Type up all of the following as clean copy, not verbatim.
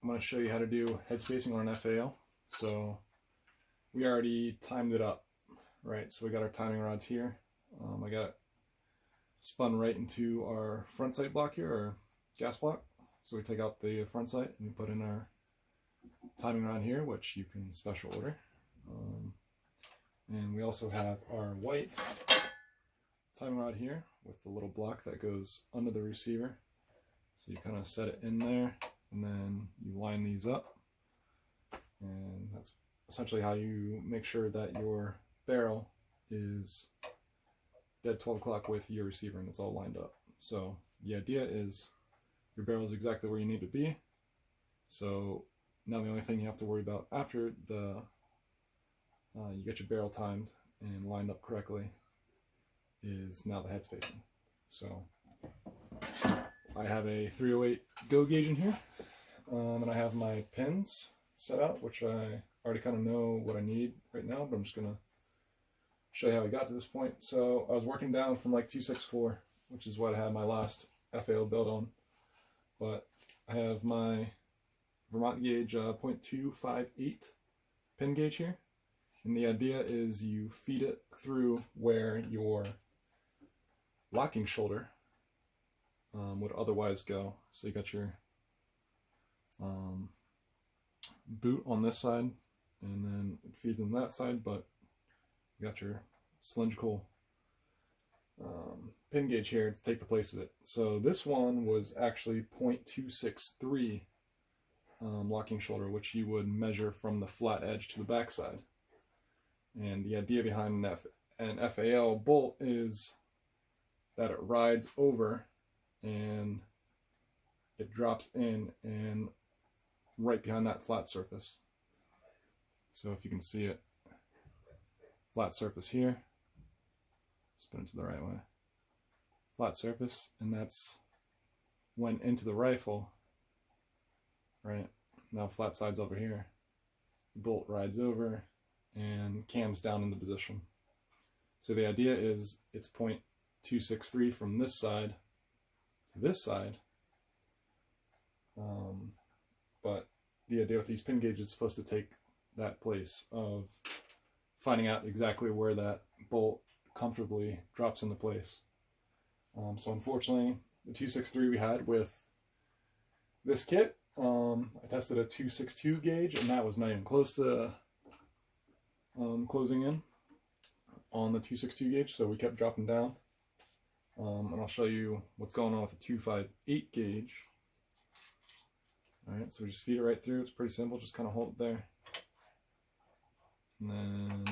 I'm going to show you how to do head spacing on an FAL. So we already timed it up, right? So we got our timing rods here. I got it spun right into our front sight block here, or gas block. So we take out the front sight and we put in our timing rod here, which you can special order. And we also have our white timing rod here with the little block that goes under the receiver. So you kind of set it in there and then you line these up. And that's essentially how you make sure that your barrel is dead 12 o'clock with your receiver and it's all lined up. So the idea is your barrel is exactly where you need to be. So now the only thing you have to worry about after you get your barrel timed and lined up correctly is now the head spacing. So I have a 308 go gauge in here, and I have my pins set out, which I already kind of know what I need right now, but I'm just going to show you how I got to this point. So I was working down from like 264, which is what I had my last FAL build on, but I have my Vermont gauge 0.258 pin gauge here. And the idea is you feed it through where your locking shoulder would otherwise go. So you got your boot on this side, and then it feeds on that side, but you got your cylindrical pin gauge here to take the place of it. So this one was actually 0.263 locking shoulder, which you would measure from the flat edge to the back side. And the idea behind an FAL bolt is that it rides over and it drops in and right behind that flat surface. So if you can see it, flat surface here, spin it to the right way, flat surface, and that's went into the rifle, right? Now flat side's over here, the bolt rides over and cams down into position. So the idea is it's 0.263 from this side to this side, but the idea with these pin gauges is supposed to take that place of finding out exactly where that bolt comfortably drops into place. So unfortunately, the 263 we had with this kit, I tested a 262 gauge and that was not even close to closing in on the 262 gauge, so we kept dropping down. And I'll show you what's going on with the 258 gauge. Alright, so we just feed it right through. It's pretty simple, just kind of hold it there. And then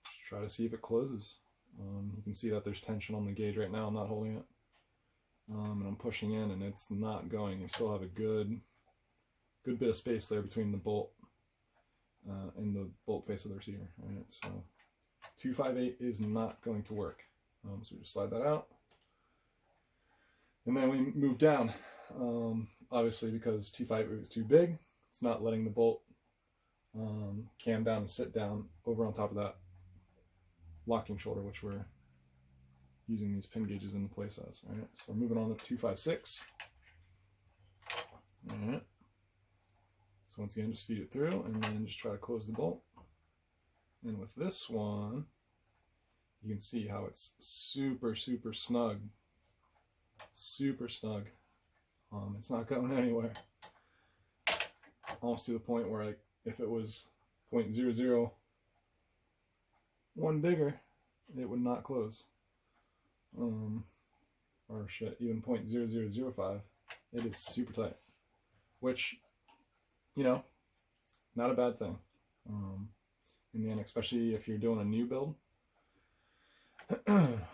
just try to see if it closes. You can see that there's tension on the gauge right now. I'm not holding it. And I'm pushing in and it's not going. You still have a good bit of space there between the bolt and the bolt face of the receiver. Alright, so 258 is not going to work. So we just slide that out. And then we move down. Obviously because 258 was too big, it's not letting the bolt cam down and sit down over on top of that locking shoulder, which we're using these pin gauges in place as. Alright, so we're moving on to 256. Alright. So once again, just feed it through and then just try to close the bolt. And with this one, you can see how it's super, super snug. Super snug. It's not going anywhere. Almost to the point where if it was 0.001 bigger, it would not close. Or shit, even 0.0005. It is super tight. Which, you know, not a bad thing. In the end, especially if you're doing a new build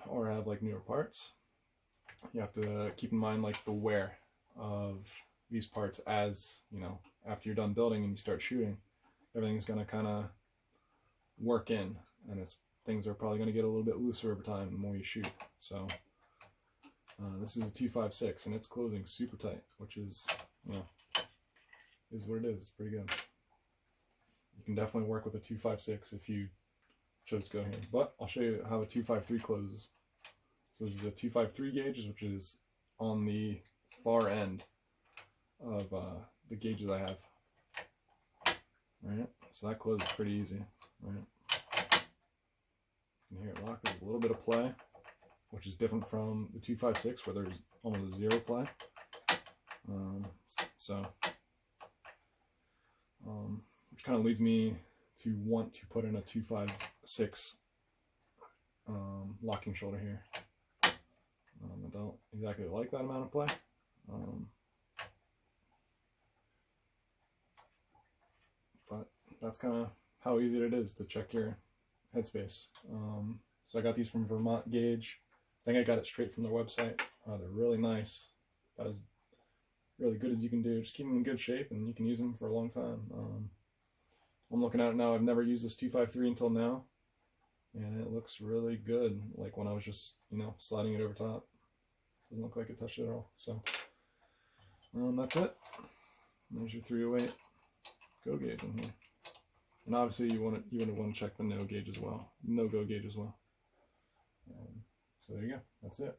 or have like newer parts, you have to keep in mind like the wear of these parts as, you know, after you're done building and you start shooting, everything's going to kind of work in, and things are probably going to get a little bit looser over time the more you shoot. So this is a 256 and it's closing super tight, which is, you know, is what it is. It's pretty good. You can definitely work with a 256 if you chose to go here, but I'll show you how a 253 closes. So this is a 253 gauge, which is on the far end of the gauges I have. Right, so that closes pretty easy. Right, you can hear it lock. There's a little bit of play, which is different from the 256 where there's almost zero play. Which kind of leads me to want to put in a 256 locking shoulder here. I don't exactly like that amount of play. But that's kind of how easy it is to check your headspace. So I got these from Vermont Gauge. I think I got it straight from their website. They're really nice. About as really good as you can do. Just keep them in good shape and you can use them for a long time. I'm looking at it now. I've never used this 253 until now. And it looks really good. Like when I was just, you know, sliding it over top. Doesn't look like it touched it at all. So that's it. There's your 308 go gauge in here. And obviously you want to check the no gauge as well. No go gauge as well. So there you go. That's it.